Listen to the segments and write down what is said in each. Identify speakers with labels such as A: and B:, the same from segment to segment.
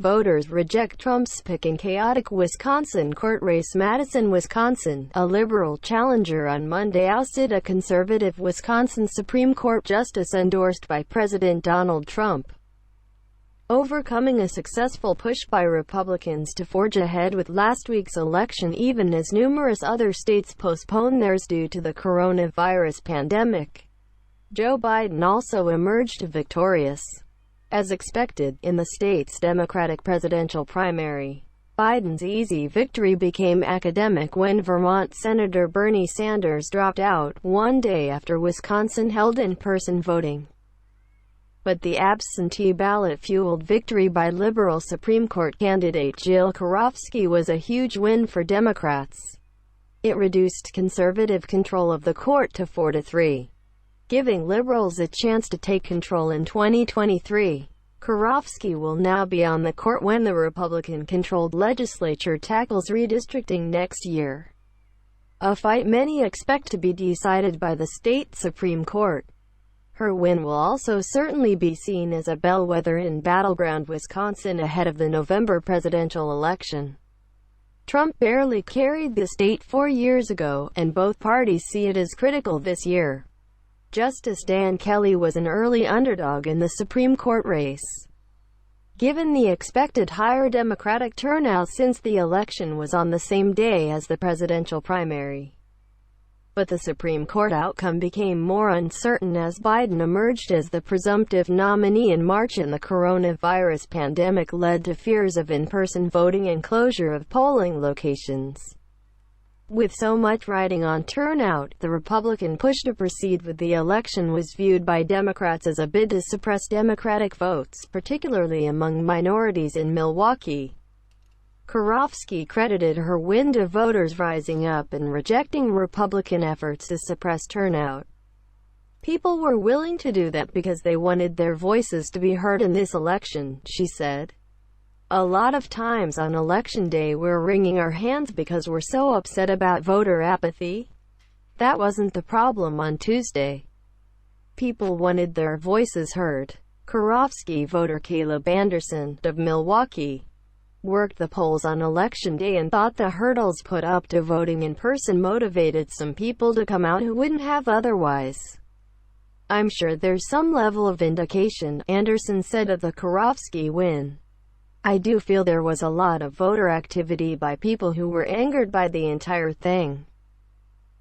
A: Voters reject Trump's pick in chaotic Wisconsin court race. Madison, Wisconsin. A liberal challenger on Monday ousted a conservative Wisconsin Supreme Court justice endorsed by President Donald Trump, overcoming a successful push by Republicans to forge ahead with last week's election even as numerous other states postpone theirs due to the coronavirus pandemic. Joe Biden also emerged victorious, as expected, in the state's Democratic presidential primary. Biden's easy victory became academic when Vermont Senator Bernie Sanders dropped out one day after Wisconsin held in-person voting. But the absentee ballot-fueled victory by liberal Supreme Court candidate Jill Karofsky was a huge win for Democrats. It reduced conservative control of the court to 4-3. Giving liberals a chance to take control in 2023. Karofsky will now be on the court when the Republican-controlled legislature tackles redistricting next year, a fight many expect to be decided by the state Supreme Court. Her win will also certainly be seen as a bellwether in battleground Wisconsin ahead of the November presidential election. Trump barely carried the state 4 years ago, and both parties see it as critical this year. Justice Dan Kelly was an early underdog in the Supreme Court race, given the expected higher Democratic turnout since the election was on the same day as the presidential primary. But the Supreme Court outcome became more uncertain as Biden emerged as the presumptive nominee in March, and the coronavirus pandemic led to fears of in-person voting and closure of polling locations. With so much riding on turnout, the Republican push to proceed with the election was viewed by Democrats as a bid to suppress Democratic votes, particularly among minorities in Milwaukee. Karofsky credited her win to voters rising up and rejecting Republican efforts to suppress turnout. People were willing to do that because they wanted their voices to be heard in this election, she said. A lot of times on election day we're wringing our hands because we're so upset about voter apathy. That wasn't the problem on Tuesday. People wanted their voices heard. Karofsky voter Caleb Anderson, of Milwaukee, worked the polls on election day and thought the hurdles put up to voting in person motivated some people to come out who wouldn't have otherwise. I'm sure there's some level of vindication, Anderson said of the Karofsky win. I do feel there was a lot of voter activity by people who were angered by the entire thing.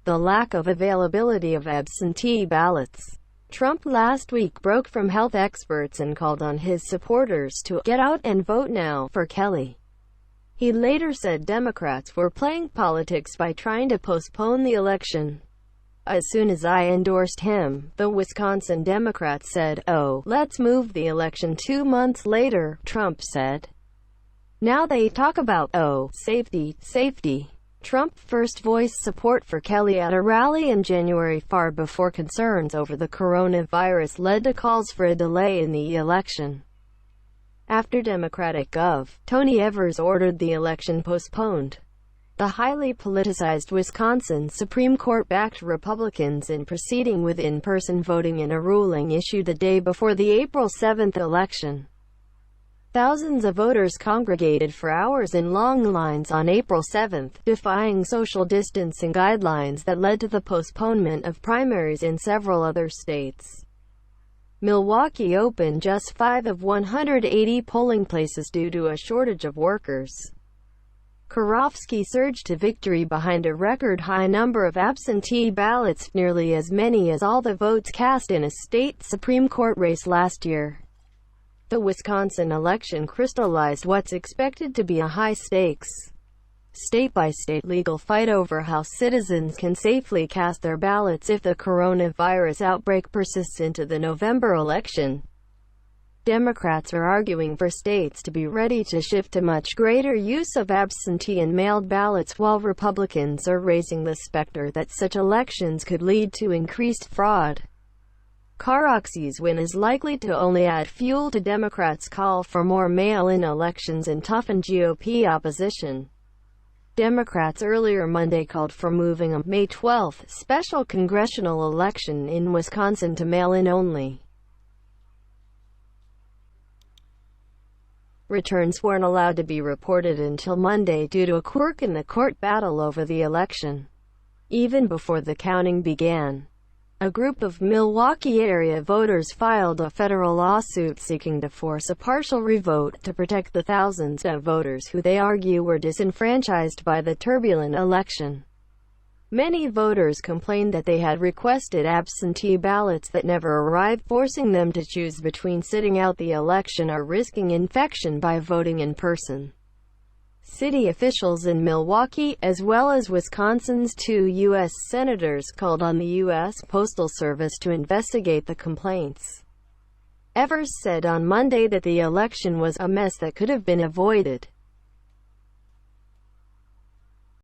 A: The lack of availability of absentee ballots. Trump last week broke from health experts and called on his supporters to "get out and vote now" for Kelly. He later said Democrats were playing politics by trying to postpone the election. As soon as I endorsed him, the Wisconsin Democrats said, "Oh, let's move the election 2 months later," Trump said. Now they talk about, "Oh, safety, safety." Trump first voiced support for Kelly at a rally in January, far before concerns over the coronavirus led to calls for a delay in the election. After Democratic Gov. Tony Evers ordered the election postponed, the highly politicized Wisconsin Supreme Court backed Republicans in proceeding with in-person voting in a ruling issued the day before the April 7 election. Thousands of voters congregated for hours in long lines on April 7, defying social distancing guidelines that led to the postponement of primaries in several other states. Milwaukee opened just 5 of 180 polling places due to a shortage of workers. Karofsky surged to victory behind a record-high number of absentee ballots, nearly as many as all the votes cast in a state Supreme Court race last year. The Wisconsin election crystallized what's expected to be a high-stakes, state-by-state legal fight over how citizens can safely cast their ballots if the coronavirus outbreak persists into the November election. Democrats are arguing for states to be ready to shift to much greater use of absentee and mailed ballots, while Republicans are raising the specter that such elections could lead to increased fraud. Karofsky's win is likely to only add fuel to Democrats' call for more mail-in elections and toughen GOP opposition. Democrats earlier Monday called for moving a May 12 special congressional election in Wisconsin to mail-in only. Returns weren't allowed to be reported until Monday due to a quirk in the court battle over the election. Even before the counting began, a group of Milwaukee area voters filed a federal lawsuit seeking to force a partial revote to protect the thousands of voters who they argue were disenfranchised by the turbulent election. Many voters complained that they had requested absentee ballots that never arrived, forcing them to choose between sitting out the election or risking infection by voting in person. City officials in Milwaukee, as well as Wisconsin's 2 U.S. senators, called on the U.S. Postal Service to investigate the complaints. Evers said on Monday that the election was a mess that could have been avoided.